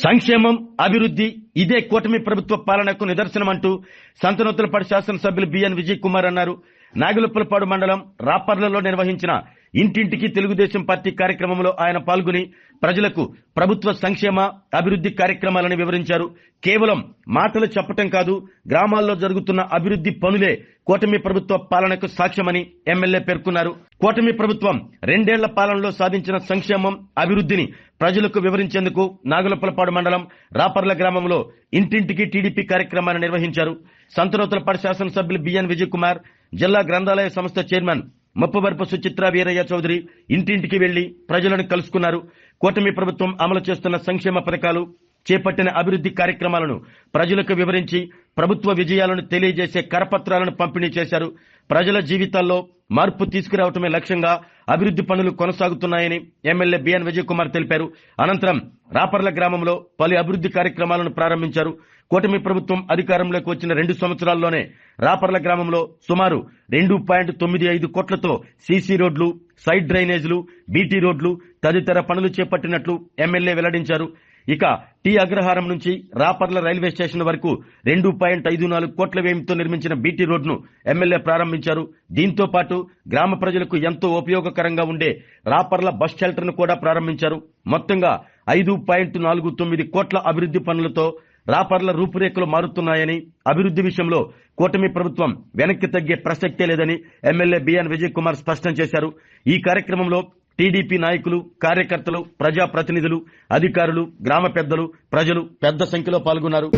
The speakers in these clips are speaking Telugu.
సంక్షేమం, అభివృద్ధి ఇదే కూటమి ప్రభుత్వ పాలనకు నిదర్శనమంటూ సంతనూతలపాడు శాసనసభ్యులు బిఎన్ విజయ్ కుమార్ అన్నారు. నాగులుప్పలపాడు మండలం రాపర్లలో నిర్వహించిన ఇంటింటికి తెలుగుదేశం పార్టీ కార్యక్రమంలో ఆయన పాల్గొని ప్రజలకు ప్రభుత్వ సంక్షేమ, అభివృద్ధి కార్యక్రమాలను వివరించారు. కేవలం మాటలు చెప్పటం కాదు, గ్రామాల్లో జరుగుతున్న అభివృద్ధి పనులే కూటమి ప్రభుత్వ పాలనకు సాక్ష్యమని ఎమ్మెల్యే పేర్కొన్నారు. కూటమి ప్రభుత్వం 2 ఏళ్ల పాలనలో సాధించిన సంక్షేమం, అభివృద్ధిని ప్రజలకు వివరించేందుకు నాగులుప్పలపాడు మండలం రాపర్ల గ్రామంలో ఇంటింటికి టీడీపీ కార్యక్రమాన్ని నిర్వహించారు. సంతనూతలపాడు శాసనసభ్యులు బిఎన్ విజయ్ కుమార్, జిల్లా గ్రంథాలయ సంస్థ చైర్మన్ ముప్పవరపు సుచిత్ర వీరయ్య చౌదరి ఇంటింటికి వెళ్లి ప్రజలను కలుసుకున్నారు. కూటమి ప్రభుత్వం అమలు చేస్తున్న సంక్షేమ పథకాలు, చేపట్టిన అభివృద్ధి కార్యక్రమాలను ప్రజలకు వివరించి ప్రభుత్వ విజయాలను తెలియజేసే కరపత్రాలను పంపిణీ చేశారు. ప్రజల జీవితాల్లో మార్పు తీసుకురావటమే లక్ష్యంగా అభివృద్ధి పనులు కొనసాగుతున్నాయని ఎమ్మెల్యే బిఎన్ విజయ్ కుమార్ తెలిపారు. అనంతరం రాపర్ల గ్రామంలో పలు అభివృద్ధి కార్యక్రమాలను ప్రారంభించారు. కూటమి ప్రభుత్వం అధికారంలోకి వచ్చిన 2 సంవత్సరాల్లోనే రాపర్ల గ్రామంలో సుమారు 2.95 కోట్లతో సీసీ రోడ్లు, సైడ్ డ్రైనేజీలు, బీటీ రోడ్లు తదితర పనులు చేపట్టినట్లు ఎమ్మెల్యే వెల్లడించారు. ఇక టీ అగ్రహారం నుంచి రాపర్ల రైల్వే స్టేషన్ వరకు 2.54 కోట్ల వ్యయంతో నిర్మించిన బీటీ రోడ్ను ఎమ్మెల్యే ప్రారంభించారు. దీంతో పాటు గ్రామ ప్రజలకు ఎంతో ఉపయోగకరంగా ఉండే రాపర్ల బస్ షెల్టర్ను కూడా ప్రారంభించారు. మొత్తంగా 5.49 కోట్ల అభివృద్ధి పనులతో రాపర్ల రూపురేఖలు మారుతున్నాయని, అభివృద్ధి విషయంలో కూటమి ప్రభుత్వం వెనక్కి తగ్గే ప్రసక్తే లేదని ఎమ్మెల్యే బిఎన్ విజయ్ కుమార్ స్పష్టం చేశారు. ఈ కార్యక్రమంలో టీడీపీ నాయకులు, కార్యకర్తలు, ప్రజాప్రతినిధులు, అధికారులు, గ్రామ పెద్దలు, ప్రజలు పెద్ద సంఖ్యలో పాల్గొన్నారు.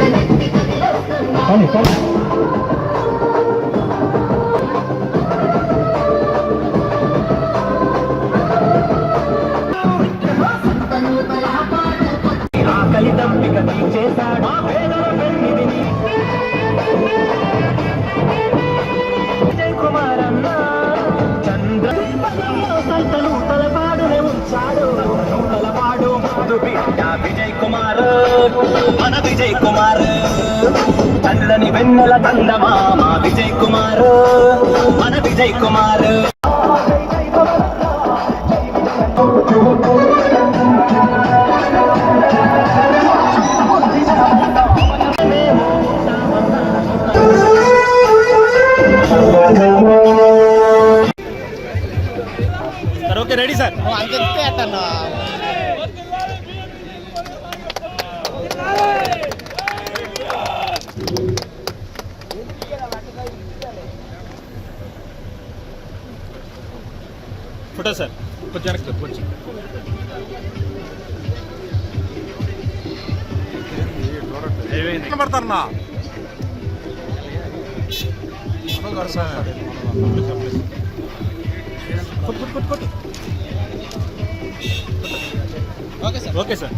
విజయ్ కుమార్, మన విజయ్ కుమార్, చల్లని వెన్నెల చందమామ విజయ్ కుమార్, మన Vijay Kumar. Okay, ready sir. Photo sir, కొంచెం కొంచెం పడతారన్నా ఓకే సార్.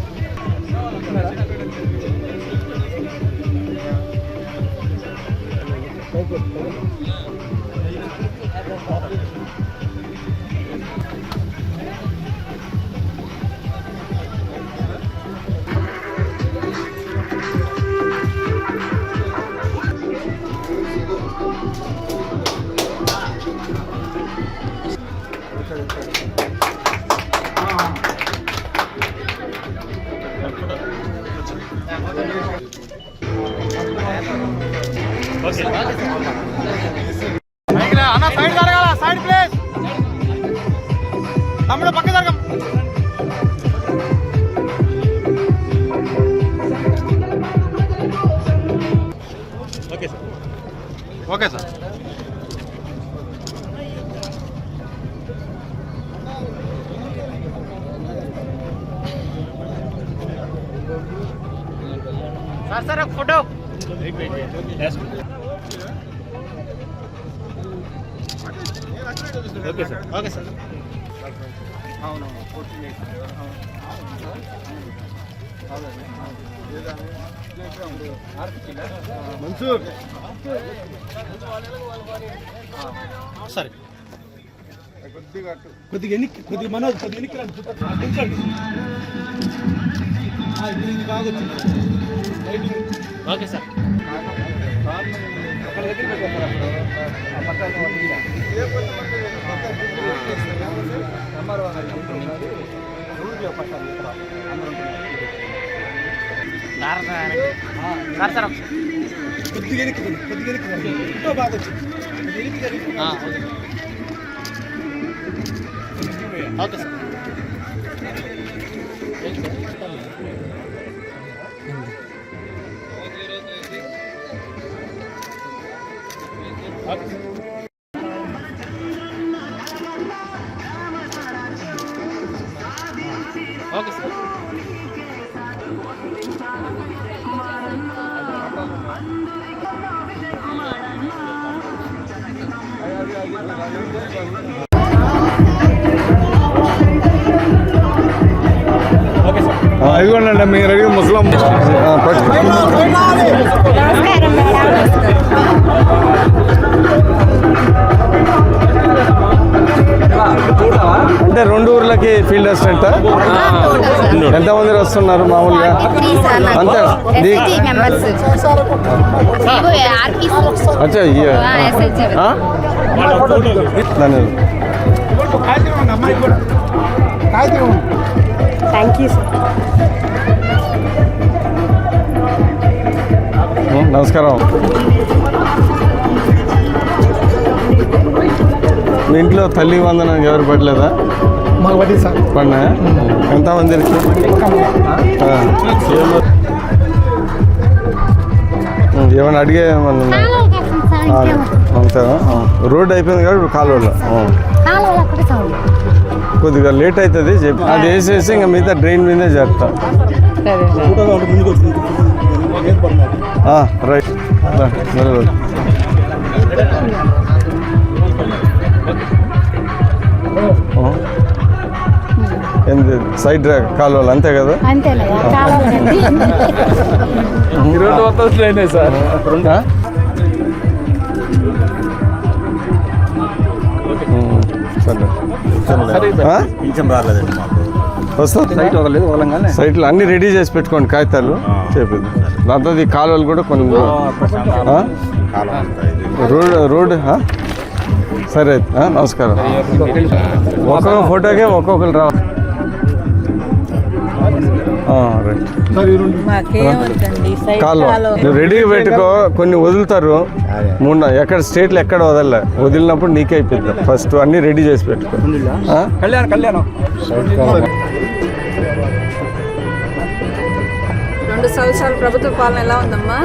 అన్న సైడ్ జరగాల, సైడ్ ప్లేస్ తమ్ముడు పక్క జరగం. Okay sir, okay sir. Sir sir ఒక photo. Okay sir, okay sir. అవునవును, మన్సూర్ సరే కొద్దిగా ఎన్నిక, కొద్దిగా మనోజ్ కొద్దిగా ఎన్నిక రండి. బాగా వచ్చింది. Okay sir. Okay sir. Okay sir. ఇదిగోండి మీరు అడిగి ముస్లిం అంటే 2 ఊర్లకి ఫీల్డ్ అసిస్టెంట్ ఎంతమంది వస్తున్నారు మామూలుగా? అంతే అచ్చా థ్యాంక్ యూ సార్. నమస్కారం. మీ ఇంట్లో తల్లి వందనం ఎవరు పడలేదా? మాకు పడింది సార్. పడినా? ఎంతమందికి? ఏమైనా అడిగే అంతే. రోడ్ అయిపోయింది కాబట్టి కాలువలో కొద్దిగా లేట్ అవుతుంది చెప్పి అది వేసేసి ఇంకా మిగతా డ్రైన్ మీదే చేస్తా. రైట్. ఏంది సైడ్ కాలువలు అంతే కదా? ఈరోజు వస్తుంది సార్. సైట్లో అన్ని రెడీ చేసి పెట్టుకోండి కాగితాలు చెప్పేది. దాంతో ఈ కాలువలు కూడా కొన్ని రోడ్ సరే అయితే నమస్కారం. ఒక్కొక్క ఫోటోకే ఒక్కొక్కరు రావాలి. రైట్. కాలువ నువ్వు రెడీగా పెట్టుకో. కొన్ని వదులుతారు 3 ఎక్కడ స్టేట్లో ఎక్కడ వదలలే. వదిలినప్పుడు నీకే అయిపోద్ది. ఫస్ట్ అన్నీ రెడీ చేసి పెట్టుకో. కళ్యాణం 2 సంవత్సరాల ప్రభుత్వ పాలన ఎలా ఉందమ్మా?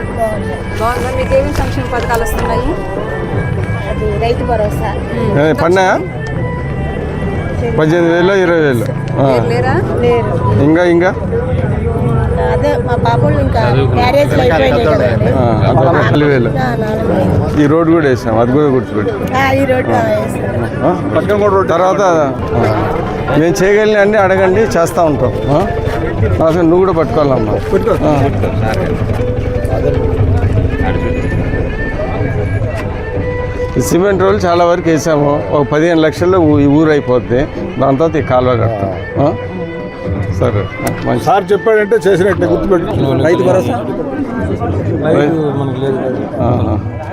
బాగుందా? మీకు ఏమేమి సంక్షేమ పథకాలు వస్తున్నాయి? రైతు భరోసా పన్నాయా? 18,000 20,000 లేరా? ఇంకా అదే మా పాపలు ఇంకా మ్యారేజ్ అయిపోయినాయి కదండి. 4,000. ఈ రోడ్ కూడా వేసాం, అది కూడా గుర్తుపెట్టు. ఈ రోడ్డు తర్వాత మేము చేయగలిగిన అన్నీ అడగండి, చేస్తూ ఉంటాం. అసలు నువ్వు కూడా పట్టుకోవాలమ్మా. ఈ సిమెంట్ రోడ్లు చాలా వరకు వేసాము. ఒక 15 లక్షల్లో ఈ ఊరు అయిపోద్ది. దాని తర్వాత ఈ కాలువ కడతాం. సరే మంచి సార్ చెప్పాడంటే చేసినట్టే గుర్తుపెట్టు. రైతు భరోసా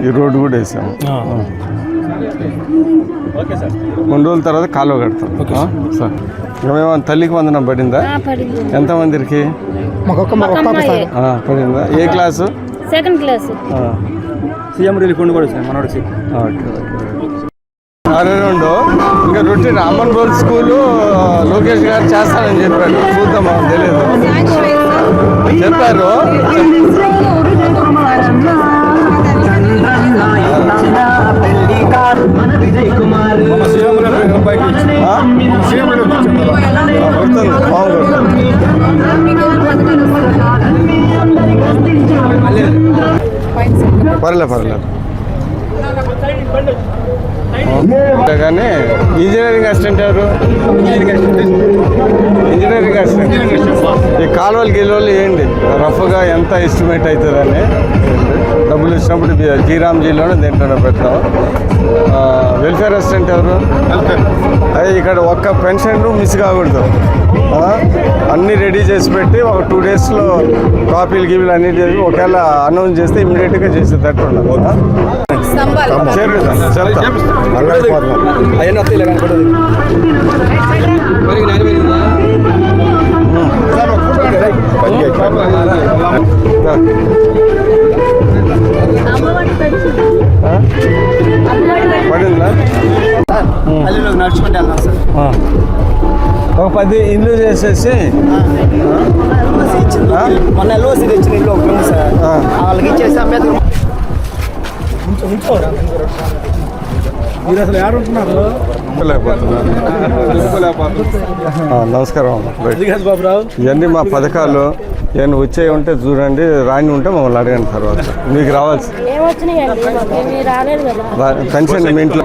ఈ రోడ్డు కూడా వేసాము. 3 రోజుల తర్వాత కాలువ కడతాం. సార్ ఏమేమో తల్లికి వందనం పడిందా? ఎంతమందికి పడిందా? ఏ class? Second class. CM relief fund కూడా వచ్చింది మనోడికి. రెండు ఇంకా రొటీన్ అమ్మన్ బోల్ స్కూలు లోకేష్ గారు చేస్తానని చెప్పాడు. చూద్దాం, తెలియదు చెప్పారు. గుర్తుంది, బాగుంటుంది. పర్లేదు కానీ ఇంజనీరింగ్ అసిస్టెంట్ ఎవరు? Engineering assistant. ఈ కాలువలు గిలువలు ఏంటి రఫ్గా ఎంత ఎస్టిమేట్ అవుతుందని డబ్బులు ఇచ్చినప్పుడు జీరాంజీలోనే దేంట్లోనే పెడతాం. వెల్ఫేర్ అసిస్టెంట్ ఎవరు? అదే ఇక్కడ ఒక్క పెన్షన్ మిస్ కాకూడదు. అన్నీ రెడీ చేసి పెట్టి ఒక 2 డేస్లో కాపీలు గీపీలు అన్నీ చేసి ఒకవేళ అనౌన్స్ చేస్తే ఇమ్మీడియట్గా చేసేటట్టు ఉండదు. పడిందా? నడుచుకుంటే వెళ్దాం సార్. ఒక 10 ఇల్లు చేసేసి మొన్న ఎల్ఓసి తెచ్చిన ఇల్లు ఒకటి ఉంది సార్, వాళ్ళకి ఇచ్చేసి అంబేద్కర్. మీరు అసలు ఎవరుంటున్నారు? నమస్కారం. ఇవన్నీ మా పథకాలు. ఏమైనా వచ్చేవి ఉంటే చూడండి, రాని ఉంటే మమ్మల్ని అడగండి. తర్వాత మీకు రావాల్సి పెన్షన్ మీ ఇంట్లో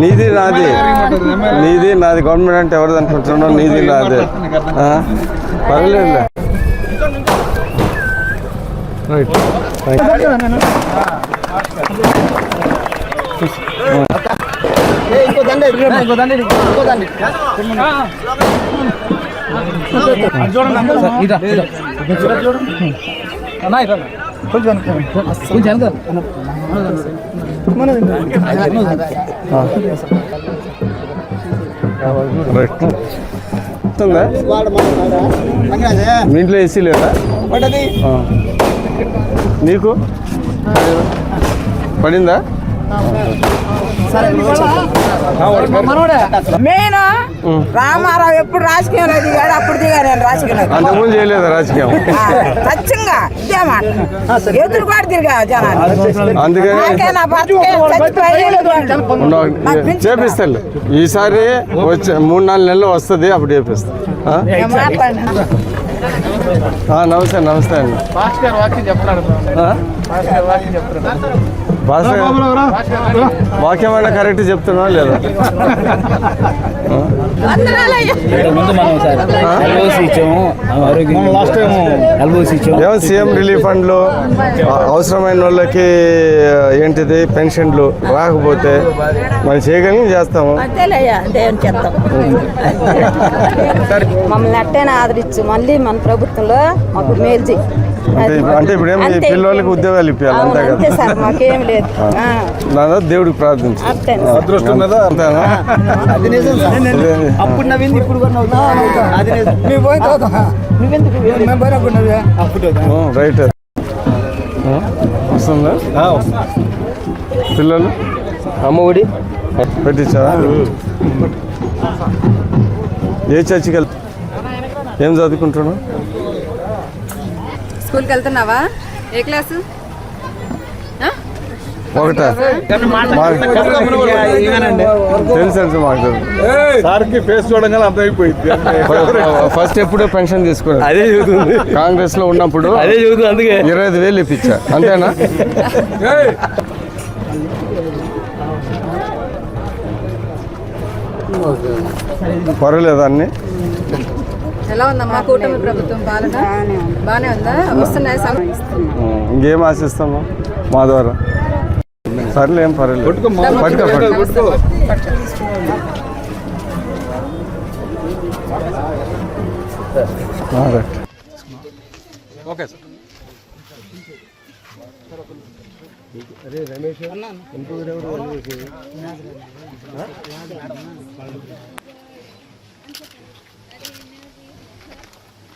నీది నాది గవర్నమెంట్ అంటే ఎవరిది అనుకుంటున్నావు? నీది నాది పర్వాలేదులే. రైట్. మీ ఇంట్లో ఏసీ లేదా? నీకు పడిందా? మెయిన్ రామారావు ఎప్పుడు రాజకీయంలో దిగాడు, అప్పుడు దిగాడు. నేను రాజకీయం అంతకుముందు చేయలేదా రాజకీయం? ఖచ్చితంగా ఇదే మాట ఎదురుబాటు తిరిగా జనాలు. అందుకని చేపిస్తాను. ఈసారి వచ్చే 3-4 నెలలు వస్తుంది, అప్పుడు చేపిస్తా. నమస్తే అండి. వాక్యం అన్నా కరెక్ట్ చెప్తున్నా లేదా? ఏమో సీఎం రిలీఫ్ ఫండ్లు అవసరమైన వాళ్ళకి ఏంటిది పెన్షన్లు రాకపోతే మనం చేయగలిగి చేస్తాము. మమ్మల్ని అట్టేనా ఆదరించు, మళ్ళీ మన ప్రభుత్వంలో మాకు మేలు చేయి. అంటే ఇప్పుడు ఏమి పిల్లలకి ఉద్యోగాలు ఇప్పించాలి, అంతే కదా? మాకేం లేదు. నా దేవుడికి ప్రార్థించు. అదృష్టం కదా, అంతేనా? అప్పుడు నవ్వింది, ఇప్పుడు రైట్. వస్తుందా పిల్లలు? అమ్మఒడి పెట్టించావా? ఏ చర్చికి వెళ్తా? ఏం చదువుకుంటున్నావు? స్కూల్కి వెళ్తున్నావా? ఏ క్లాసు? ఒకటా? తెలుసు మాకు. సార్కి ఫేస్ చూడంగా అర్థమైపోయింది. ఫస్ట్ ఎప్పుడో పెన్షన్ తీసుకున్నాను, అదే చదువుతుంది. కాంగ్రెస్ లో ఉన్నప్పుడు అదే చదువుతుంది. అందుకే 25,000 ఇప్పించా, అంతేనా? పర్వాలేదు అన్ని. ఎలా ఉందమ్మా కూటమి ప్రభుత్వం పాలన? బాగానే ఉందా? వస్తున్నాయి. ఇంకేం ఆశిస్తాము మా ద్వారా? సర్లే, ఏం పర్వాలేదు. పట్టుకో. Okay sir.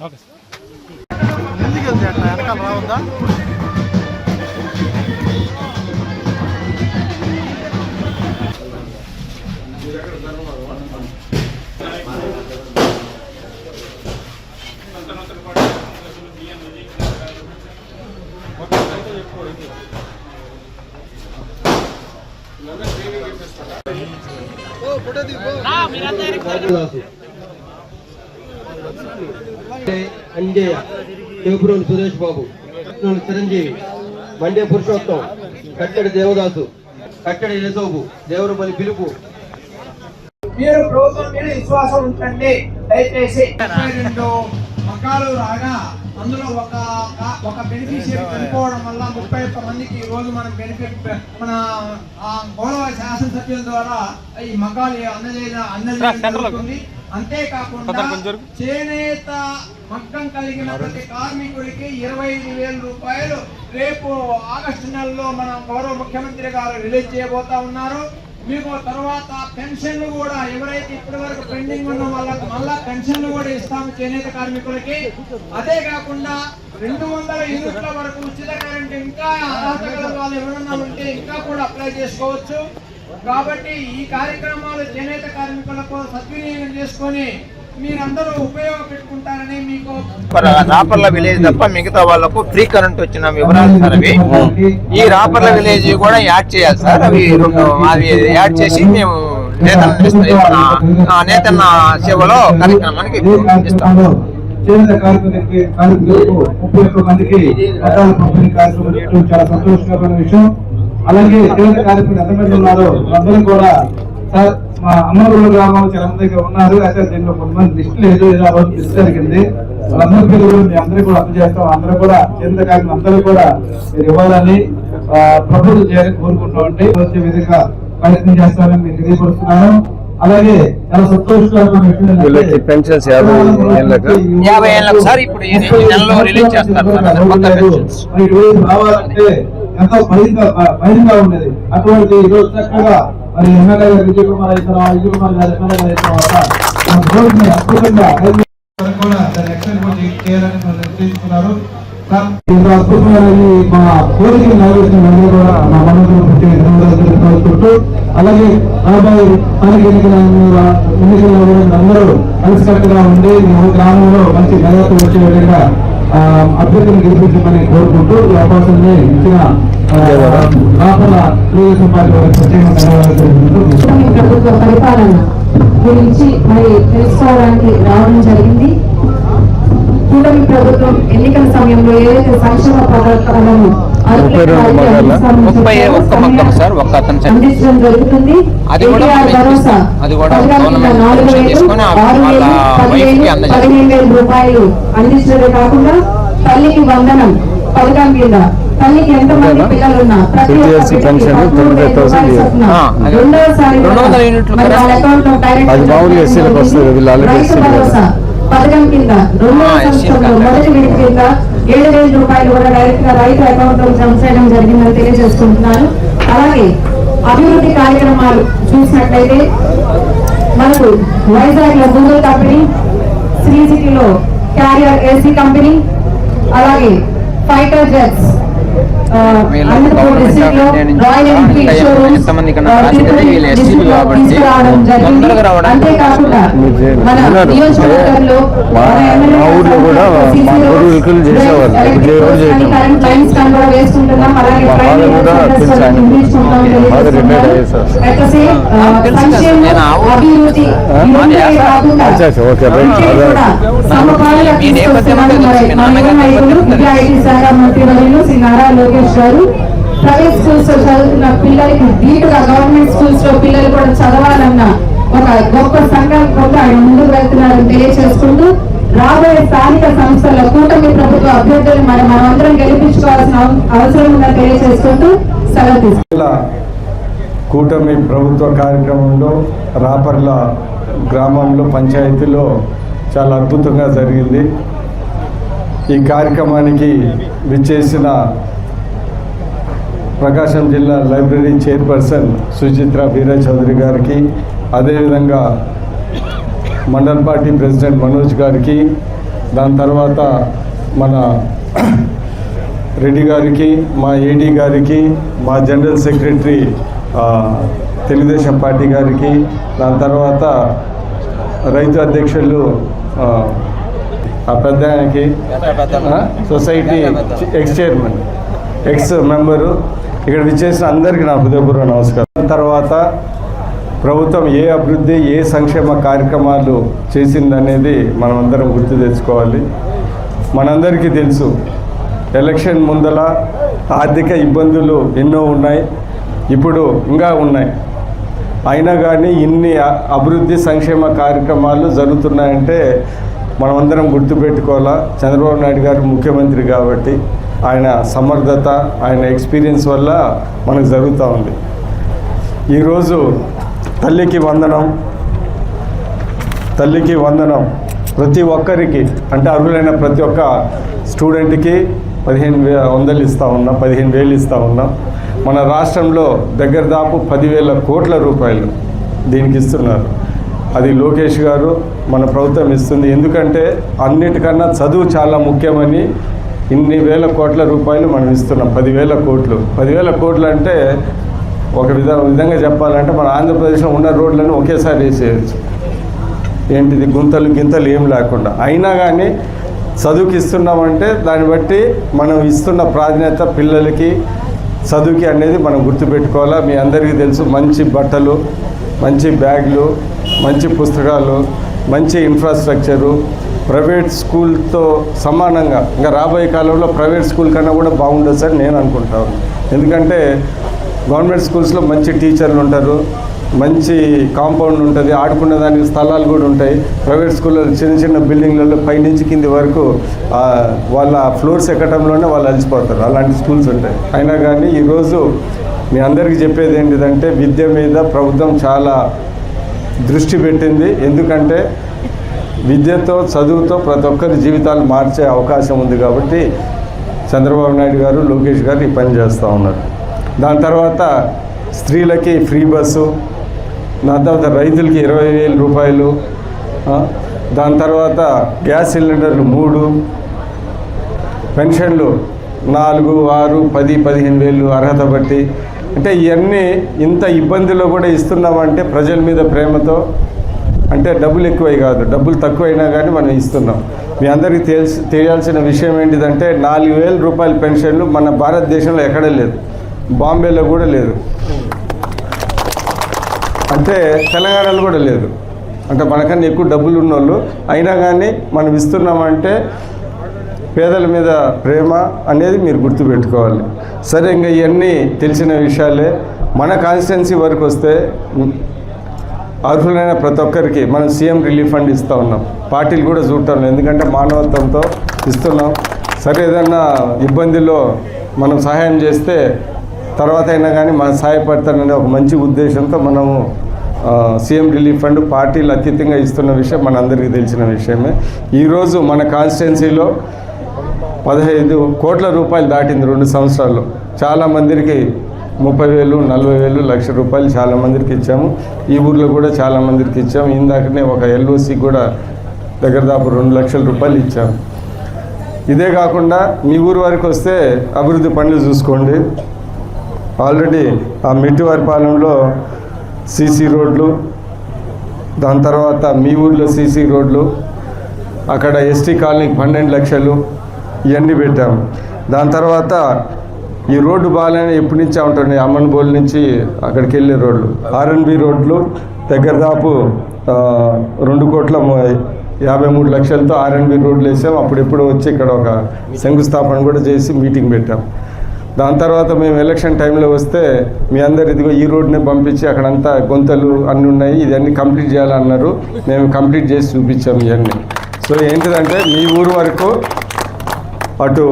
Okay sir. ఎందుకు వెళ్తే అట్లా వెనకాల రావద్దా? అంజయ్య, శివపురం సురేష్ బాబు, చిరంజీవి, మండే పురుషోత్తం, కట్టడి దేవదాసు, కట్టడి యేసోబు, దేవరపల్లి పిలుపు. మీరు ప్రభుత్వం మీద విశ్వాసం ఉంచండి దయచేసి. 32 మకాలు రాగా అందులో ఒక బెనిఫిషియరీ చనిపోవడం వల్ల 31 మందికి ఈ రోజు మనం బెనిఫిట్ మన గౌరవ శాసనసభ్యుల ద్వారా ఈ మకాలు అందజేయడం. అంతేకాకుండా చేనేత మగ్గం కలిగిన ప్రతి కార్మికుడికి 25,000 రూపాయలు రేపు ఆగస్టు నెలలో మన గౌరవ ముఖ్యమంత్రి గారు రిలీజ్ చేయబోతా ఉన్నారు. మీకు తర్వాత పెన్షన్లు కూడా ఎవరైతే ఇప్పటి వరకు పెండింగ్ ఉన్న వాళ్ళకి మళ్ళా పెన్షన్లు కూడా ఇస్తాము చేనేత కార్మికులకి. అదే కాకుండా 200 యూనిట్ల వరకు ఉచిత కరెంట్ ఇంకా అర్హత గల వాళ్ళు ఎవరన్నా ఉంటే ఇంకా కూడా అప్లై చేసుకోవచ్చు. కాబట్టి ఈ కార్యక్రమాలు చేనేత కార్మికులకు సద్వినియోగం చేసుకొని మీరందరూ ఉపయోగపెట్టుకుంటారని మీకు రాపర్ల విలేజ్ తప్ప మిగతా వాళ్ళకు ఫ్రీ కరెంట్ వచ్చిన వివరాలు సార్ అవి. ఈ రాపర్ల విలేజ్ కూడా యాడ్ చేయాలి సార్. అవి యాడ్ చేసి మేము నేతన్న సేవలో కార్యక్రమానికి ఇస్తాము. చేనేత కార్మికులకు 31 మందికి పట్టాల పంపిణీ కార్యక్రమం చాలా సంతోషకరమైన విషయం. అలాగే చేనేత కార్మికులు ఎంతమంది ఉన్నారో అందరూ కూడా సార్ మా అమ్మగుళ్ళ గ్రామంలో చాలా మంది ఉన్నారు. అయితే దీంట్లో కొంతమంది లిస్ట్ లేదు, ఏదో ఆ రోజు లిస్ట్ జరిగింది. వాళ్ళందరి పేరు మీ అందరూ కూడా అందజేస్తాం. అందరూ కూడా చేనేత కార్మికులు అందరూ కూడా మీరు ఇవ్వాలని ప్రభుత్వం చేయాలని కోరుకుంటామండి. వచ్చే విధంగా ప్రయత్నం చేస్తామని మీకు తెలియపరుస్తున్నాను. అలాగే చాలా సంతోషకరమైన పెన్షన్స్ 50 ఏళ్ళకు సార్ ఇప్పుడు ఈ నెలలో రిలీజ్ చేస్తారు సార్ కొత్త పెన్షన్స్. రావాలంటే ఎంతో భయంగా ఉండేది. అటువంటి ఈరోజు చక్కగా మరి ఎమ్మెల్యే గారు విజయ్ కుమార్ గారు ఎమ్మెల్యే గారు అద్భుతంగా కూడా దాన్ని ఎక్స్టెండ్ చేయాలని మనం నిర్ణయించుకున్నారు. అద్భుతమైన మా కోరిక నెరవేర్చిన కూడా మా మనసుకుంటూ అలాగే రాబోయే స్థానిక ఎన్నికల్లో అందరూ కలిసికట్టుగా ఉండి గ్రామంలో మంచి మెజార్టీ వచ్చే విధంగా అభ్యర్థిని గెలిపించమని కోరుకుంటూ ఈ అవకాశాన్ని ఇచ్చిన రాపర్ల తెలుగుదేశం పార్టీ ప్రత్యేకంగా ధన్యవాదాలు. ప్రభుత్వ పరిపాలన గురించి మరి తెలుసుకోవడానికి రావడం జరిగింది. కూటమి ప్రభుత్వం ఎన్నికల సమయంలో ఏదైతే సంక్షేమ పథకాలను అందించడం జరుగుతుంది. రూపాయలు అందించడమే కాకుండా తల్లికి వందనం పథకం కింద తల్లికి ఎంతమంది పిల్లలున్నా ప్రతి రెండవసారి వాళ్ళ అకౌంట్ లో పథకం కింద 2వ సంవత్సరంలో మొదటి విడత కింద 7,000 రూపాయలు కూడా డైరెక్ట్ గా రైతు అకౌంట్ లో జమ చేయడం జరిగిందని తెలియజేసుకుంటున్నాను. అలాగే అభివృద్ధి కార్యక్రమాలు చూసినట్లయితే మనకు వైజాగ్ లో గూగుల్ కంపెనీ, శ్రీ సిటీలో క్యారియర్ ఏసీ కంపెనీ, అలాగే ఫైటర్ జెట్స్, అనంతపురం డిస్ట్రిక్ట్ లో రాయల్ ఎన్ఫీల్డ్ షోరూమ్స్ తీసుకురావడం జరిగింది. అంతేకాకుండా మన నియోజకవర్గంలో కరెంట్ లైన్స్ కూడా వేసుకుంటున్నాం. అలాగే సంక్షేమ అభివృద్ధి సమపాలన శాఖ మంత్రి వర్యులు శ్రీ నారా లోకేష్ గారు ప్రైవేట్ స్కూల్స్ లో చదువుతున్న పిల్లలకి ధీటుగా గవర్నమెంట్ స్కూల్స్ లో పిల్లలు కూడా చదవాలన్న ఒక గొప్ప సంకల్పంతో ఆయన ముందుకు వెళ్తున్నారని తెలియజేసుకుంటూ రాబోయే స్థానిక సంస్థల్లో కూటమి ప్రభుత్వ అభ్యర్థులు మనమందరం గెలిపించుకోవాల్సిన అవసరం ఉందని తెలియజేసుకుంటూ సెలవు తీసుకుంటాం. కూటమి ప్రభుత్వ కార్యక్రమంలో రాపర్ల గ్రామంలో పంచాయతీలో చాలా అద్భుతంగా జరిగింది. ఈ కార్యక్రమానికి విచ్చేసిన ప్రకాశం జిల్లా లైబ్రరీ చైర్పర్సన్ సుచిత్ర వీర చౌదరి గారికి, అదేవిధంగా మండల్ పార్టీ ప్రెసిడెంట్ మనోజ్ గారికి, దాని తర్వాత మన రెడ్డి గారికి, మా ఏడీ గారికి, మా జనరల్ సెక్రటరీ తెలుగుదేశం పార్టీ గారికి, దాని తర్వాత రైతు అధ్యక్షులు ఆ పెద్ద ఆయనకి, society X chairman, X member, ఇక్కడ విచ్చేసిన అందరికీ నా హృదయపూర్వక నమస్కారం. తర్వాత ప్రభుత్వం ఏ అభివృద్ధి, ఏ సంక్షేమ కార్యక్రమాలు చేసిందనేది మనం అందరం గుర్తు తెచ్చుకోవాలి. మనందరికీ తెలుసు, ఎలక్షన్ ముందల ఆర్థిక ఇబ్బందులు ఎన్నో ఉన్నాయి, ఇప్పుడు ఇంకా ఉన్నాయి. అయినా కానీ ఇన్ని అభివృద్ధి సంక్షేమ కార్యక్రమాలు జరుగుతున్నాయంటే మనమందరం గుర్తుపెట్టుకోవాలా. చంద్రబాబు నాయుడు గారు ముఖ్యమంత్రి కాబట్టి ఆయన సమర్థత, ఆయన ఎక్స్పీరియన్స్ వల్ల మనకు జరుగుతూ ఉంది. ఈరోజు తల్లికి వందనం ప్రతి ఒక్కరికి, అంటే అర్హులైన ప్రతి ఒక్క స్టూడెంట్కి 15,000 ఇస్తూ ఉన్నాం, 15,000 ఇస్తూ ఉన్నాం. మన రాష్ట్రంలో దగ్గర దాపు 10,000 కోట్ల రూపాయలు దీనికి ఇస్తున్నారు. అది లోకేష్ గారు మన ప్రభుత్వం ఇస్తుంది. ఎందుకంటే అన్నిటికన్నా చదువు చాలా ముఖ్యమని ఇన్ని వేల కోట్ల రూపాయలు మనం ఇస్తున్నాం. 10,000 కోట్లు. 10,000 కోట్లు అంటే ఒక విధంగా చెప్పాలంటే మన ఆంధ్రప్రదేశ్లో ఉన్న రోడ్లను ఒకేసారి వేసేయచ్చు. ఏంటిది గుంతలు గింతలు ఏం లేకుండా. అయినా కానీ చదువుకి ఇస్తున్నామంటే దాన్ని బట్టి మనం ఇస్తున్న ప్రాధాన్యత పిల్లలకి చదువుకి అనేది మనం గుర్తుపెట్టుకోవాలా. మీ అందరికీ తెలుసు, మంచి బట్టలు, మంచి బ్యాగులు, మంచి పుస్తకాలు, మంచి ఇన్ఫ్రాస్ట్రక్చరు, ప్రైవేట్ స్కూల్తో సమానంగా ఇంకా రాబోయే కాలంలో ప్రైవేట్ స్కూల్ కన్నా కూడా బాగుండదు సార్ నేను అనుకుంటాను. ఎందుకంటే గవర్నమెంట్ స్కూల్స్లో మంచి టీచర్లు ఉంటారు, మంచి కాంపౌండ్ ఉంటుంది, ఆడుకునే దానికి స్థలాలు కూడా ఉంటాయి. ప్రైవేట్ స్కూల్లో చిన్న చిన్న బిల్డింగ్లలో పైనుంచి కింది వరకు వాళ్ళ ఫ్లోర్స్ ఎక్కడంలోనే వాళ్ళు అలసిపోతారు. అలాంటి స్కూల్స్ ఉంటాయి. అయినా కానీ ఈరోజు మీ అందరికీ చెప్పేది ఏంటిదంటే విద్య మీద ప్రభుత్వం చాలా దృష్టి పెట్టింది. ఎందుకంటే విద్యతో చదువుతో ప్రతి ఒక్కరి జీవితాలు మార్చే అవకాశం ఉంది కాబట్టి చంద్రబాబు నాయుడు గారు, లోకేష్ గారు ఈ పని చేస్తూ ఉన్నారు. దాని తర్వాత స్త్రీలకి ఫ్రీ బస్సు, దాని తర్వాత రైతులకి 20,000 రూపాయలు, దాని తర్వాత గ్యాస్ సిలిండర్లు 3, పెన్షన్లు 4, 6, 10, 15,000 అర్హత బట్టి. అంటే ఇవన్నీ ఇంత ఇబ్బందిలో కూడా ఇస్తున్నామంటే ప్రజల మీద ప్రేమతో, అంటే డబ్బులు ఎక్కువై కాదు, డబ్బులు తక్కువైనా కానీ మనం ఇస్తున్నాం. మీ అందరికీ తెలియాల్సిన విషయం ఏంటిదంటే 4,000 రూపాయల పెన్షన్లు మన భారతదేశంలో ఎక్కడా లేదు, బాంబేలో కూడా లేదు, అంటే తెలంగాణలో కూడా లేదు. అంటే మనకన్నా ఎక్కువ డబ్బులు ఉన్నోళ్ళు అయినా కానీ మనం ఇస్తున్నామంటే పేదల మీద ప్రేమ అనేది మీరు గుర్తుపెట్టుకోవాలి. సరే, ఇంకా ఇవన్నీ తెలిసిన విషయాలే. మన కాన్స్టిట్యున్సీ వరకు వస్తే అర్హులైన ప్రతి ఒక్కరికి మనం సీఎం రిలీఫ్ ఫండ్ ఇస్తూ ఉన్నాం. పార్టీలు కూడా చూడటం, ఎందుకంటే మానవత్వంతో ఇస్తున్నాం. సరే, ఏదన్నా ఇబ్బందిలో మనం సహాయం చేస్తే తర్వాత అయినా కానీ మనం సహాయపడతాననే ఒక మంచి ఉద్దేశంతో మనము సీఎం రిలీఫ్ ఫండ్ పార్టీలు అత్యధికంగా ఇస్తున్న విషయం మనందరికీ తెలిసిన విషయమే. ఈరోజు మన కాన్స్టిట్యున్సీలో 15 కోట్ల రూపాయలు దాటింది 2 సంవత్సరాల్లో. చాలామందికి 30,000, 40,000, ₹1,00,000 చాలామందికి ఇచ్చాము. ఈ ఊర్లో కూడా చాలామందికి ఇచ్చాము. ఇందాకనే ఒక ఎల్ఓసి కూడా దగ్గర దాపు 2 లక్షల రూపాయలు ఇచ్చాము. ఇదే కాకుండా మీ ఊరు వరకు వస్తే అభివృద్ధి పనులు చూసుకోండి. ఆల్రెడీ ఆ మిట్టివారిపాలెంలో సీసీ రోడ్లు, దాని తర్వాత మీ ఊర్లో సీసీ రోడ్లు, అక్కడ ఎస్టీ కాలనీకి 12 లక్షలు ఇవన్నీ పెట్టాము. దాని తర్వాత ఈ రోడ్డు బాగాలేని ఎప్పటి నుంచి ఉంటుంది, అమ్మన్బోల్ నుంచి అక్కడికి వెళ్ళే రోడ్లు, ఆర్ఎన్బి రోడ్లు దగ్గర దాపు 2,53 లక్షలతో ఆర్ఎన్బి రోడ్లు వేసాం. అప్పుడెప్పుడు వచ్చి ఇక్కడ ఒక శంకుస్థాపన కూడా చేసి మీటింగ్ పెట్టాం. దాని తర్వాత మేము ఎలక్షన్ టైంలో వస్తే మీ అందరు ఇదిగో ఈ రోడ్ని పంపించి అక్కడంతా గుంతలు అన్నీ ఉన్నాయి, ఇవన్నీ కంప్లీట్ చేయాలన్నారు. మేము కంప్లీట్ చేసి చూపించాము ఇవన్నీ. సో ఏంటిదంటే మీ ఊరు వరకు అటు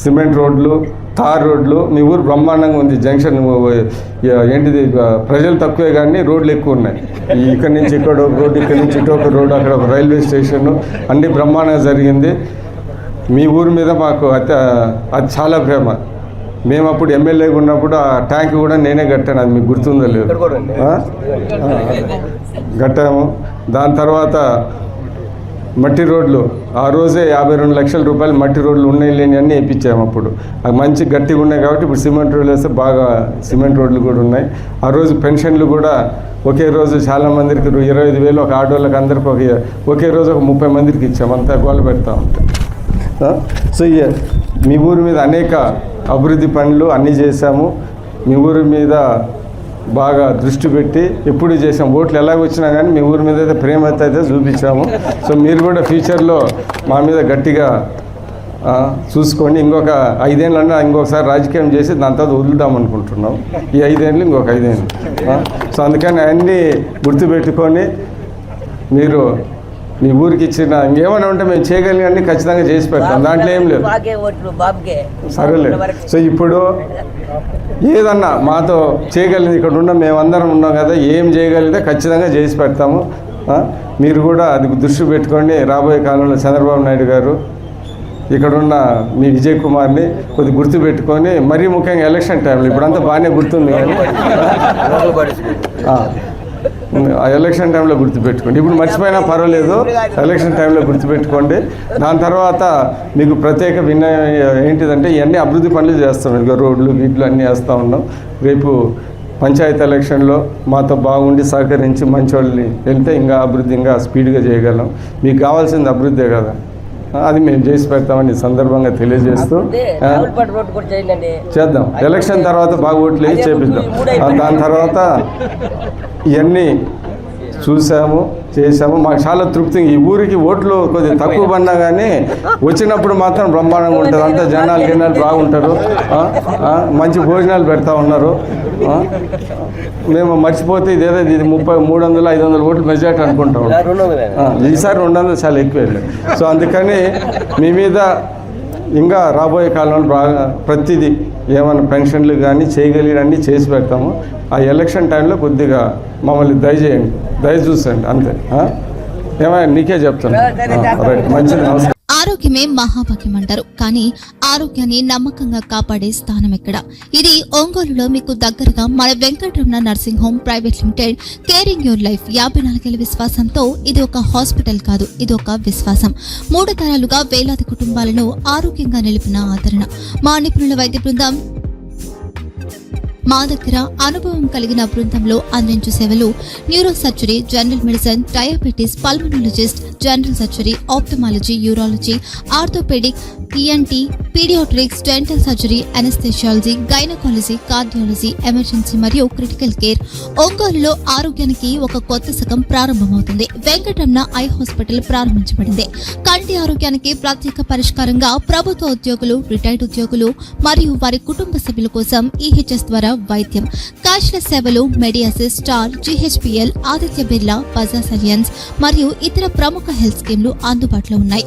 సిమెంట్ రోడ్లు, తార్ రోడ్లు, మీ ఊరు బ్రహ్మాండంగా ఉంది. జంక్షన్ ఏంటిది ప్రజలు తక్కువే కానీ రోడ్లు ఎక్కువ ఉన్నాయి. ఇక్కడి నుంచి ఇక్కడ ఒక రోడ్డు, ఇక్కడి నుంచి ఇటు ఒక రోడ్డు, అక్కడ ఒక రైల్వే స్టేషన్, అన్నీ బ్రహ్మాండంగా జరిగింది. మీ ఊరి మీద మాకు అది చాలా ప్రేమ. మేము అప్పుడు ఎమ్మెల్యేగా ఉన్నప్పుడు ఆ ట్యాంక్ కూడా నేనే కట్టాను, అది మీకు గుర్తుందో లేదు, కట్టాము. దాని తర్వాత మట్టి రోడ్లు, ఆ రోజే 52 లక్షల రూపాయలు మట్టి రోడ్లు ఉన్నాయి లేని అన్నీ వేయించాము. అప్పుడు అవి మంచి గట్టిగా ఉన్నాయి కాబట్టి ఇప్పుడు సిమెంట్ రోడ్లు వేస్తే బాగా సిమెంట్ రోడ్లు కూడా ఉన్నాయి. ఆ రోజు పెన్షన్లు కూడా ఒకే రోజు చాలామందికి 25,000, ఒక ఆడవాళ్ళకి అందరికి ఒకే రోజు ఒక 30 మందికి ఇచ్చాము. అంతా గోల పెడతా ఉంటాం. సో మీ ఊరి మీద అనేక అభివృద్ధి పనులు అన్నీ చేశాము. మీ ఊరి మీద బాగా దృష్టి పెట్టి ఎప్పుడు చేసాం. ఓట్లు ఎలాగొచ్చినా కానీ మీ ఊరి మీద అయితే ప్రేమ అయితే చూపించాము. సో మీరు కూడా ఫ్యూచర్లో మా మీద గట్టిగా చూసుకోండి. ఇంకొక 5 ఏళ్ళన్నా ఇంకొకసారి రాజకీయం చేసి దాని తర్వాత వదులుదాం అనుకుంటున్నాం. ఈ 5 ఏళ్ళు ఇంకొక 5 ఏళ్ళు. సో అందుకని అన్నీ గుర్తుపెట్టుకొని మీరు మీ ఊరికి ఇచ్చిన ఇంకేమైనా ఉంటే మేము చేయగలిగినన్ని ఖచ్చితంగా చేసి పెడతాం, దాంట్లో ఏం లేదు. సరేలే. సో ఇప్పుడు ఏదన్నా మాతో చేయగలిగింది ఇక్కడ ఉన్న మేమందరం ఉన్నాం కదా, ఏం చేయగలిగితే ఖచ్చితంగా చేసి పెడతాము. మీరు కూడా అది దృష్టి పెట్టుకోండి. రాబోయే కాలంలో చంద్రబాబు నాయుడు గారు ఇక్కడున్న మీ విజయ్ కుమార్ని కొద్ది గుర్తుపెట్టుకొని మరీ ముఖ్యంగా ఎలక్షన్ టైంలో ఇప్పుడంతా బాగానే గుర్తుంది కానీ ఆ ఎలక్షన్ టైంలో గుర్తుపెట్టుకోండి. ఇప్పుడు మర్చిపోయినా పర్వాలేదు, ఎలక్షన్ టైంలో గుర్తుపెట్టుకోండి. దాని తర్వాత మీకు ప్రత్యేక ఏంటిదంటే ఇవన్నీ అభివృద్ధి పనులు చేస్తాం. ఇక రోడ్లు గీట్లు అన్నీ వేస్తూ ఉన్నాం. రేపు పంచాయతీ ఎలక్షన్లో మాతో బాగుండి సహకరించి మంచి వాళ్ళని వెళ్తే ఇంకా అభివృద్ధి ఇంకా స్పీడ్గా చేయగలం. మీకు కావాల్సింది అభివృద్ధే కదా, అది మేము చేసి పెడతామని సందర్భంగా తెలియజేస్తూ చేద్దాం. ఎలక్షన్ తర్వాత బాగా ఓట్లు వేసి చేపిద్దాం. దాని తర్వాత ఇవన్నీ చూసాము, చేసాము. మాకు చాలా తృప్తి. ఈ ఊరికి ఓట్లు కొద్దిగా తక్కువ పడినా కానీ వచ్చినప్పుడు మాత్రం బ్రహ్మాండంగా ఉంటుంది. అంతా జనాలు బాగుంటారు, మంచి భోజనాలు పెడతా ఉన్నారు. మేము మర్చిపోతే ఇదేదో ఇది 300-500 ఓట్లు మెజార్టీ అనుకుంటాం. ఈసారి 200 చాలా ఎక్కువ. సో అందుకని మీ మీద ఇంకా రాబోయే కాలంలో బాగా ప్రతిదీ ఏమైనా పెన్షన్లు కానీ చేయగలిగినన్నీ చేసి పెడతాము. ఆ ఎలక్షన్ టైంలో కొద్దిగా మమ్మల్ని దయ చూసండి అంతే. ఏమైనా నీకే చెప్తాను. రైట్, మంచిది, నమస్కారం. ఆరోగ్యమే మహాభాగ్యం అంటారు, కానీ ఆరోగ్యాన్ని నమ్మకంగా కాపాడే స్థానం ఎక్కడ? ఇది ఒంగోలులో మీకు దగ్గరగా మన Venkataramana nursing home private limited. Caring your life 54 ఏళ్ల విశ్వాసంతో ఇది ఒక హాస్పిటల్ కాదు, ఇది ఒక విశ్వాసం. 3 తరాలుగా వేలాది కుటుంబాలను ఆరోగ్యంగా నిలిపిన ఆదరణ. మా నిపుణుల వైద్య బృందం మా దగ్గర అనుభవం కలిగిన బృందంలో అందించే సేవలు neuro surgery, general medicine, diabetes, pulmonologist, general surgery, ophthalmology, urology, orthopedic, ENT, pediatrics, dental surgery, anesthesiology, gynecology, cardiology, emergency మరియు క్రిటికల్ కేర్. ఒంగోలులో ఆరోగ్యానికి ఒక కొత్త శకం ప్రారంభమవుతుంది. వెంకటరమణ ఐ హాస్పిటల్ ప్రారంభించబడింది. కంటి ఆరోగ్యానికి ప్రత్యేక పరిష్కారంగా ప్రభుత్వ ఉద్యోగులు, రిటైర్డ్ ఉద్యోగులు మరియు వారి కుటుంబ సభ్యుల కోసం ఈహెచ్ఎస్ ద్వారా వైద్యం, క్యాష్లెస్ సేవలు, మెడియాసిస్, స్టార్, జీహెచ్పీఎల్, ఆదిత్య బిర్లా, బజాజ్ అలియన్స్ మరియు ఇతర ప్రముఖ హెల్త్ స్కీమ్లు అందుబాటులో ఉన్నాయి.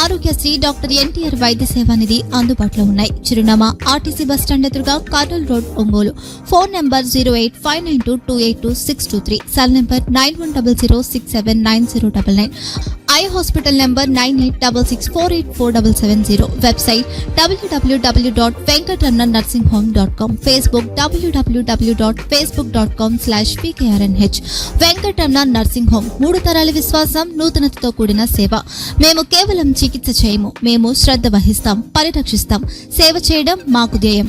ఆరోగ్యశ్రీ, డాక్టర్ ఎన్టీఆర్ వైద్య సేవా నిధి అందుబాటులో ఉన్నాయి. చిరునామా ఆర్టీసీ బస్టాండ్ ఎదురుగా, Kurnool road, Ongole. Phone number 08592282623, cell number 9100679099, eye hospital number 9866484770, website www.venkatramanarsinghome.com, Facebook www.facebook.com/pkrnh. Venkataramana nursing home, 3 తరాల విశ్వాసం, నూతనతతో కూడిన సేవ. మేము కేవలం చికిత్స చేయము, మేము శ్రద్ధ వహిస్తాం, పరిరక్షిస్తాం. సేవ చేయడం మాకు ధ్యేయం.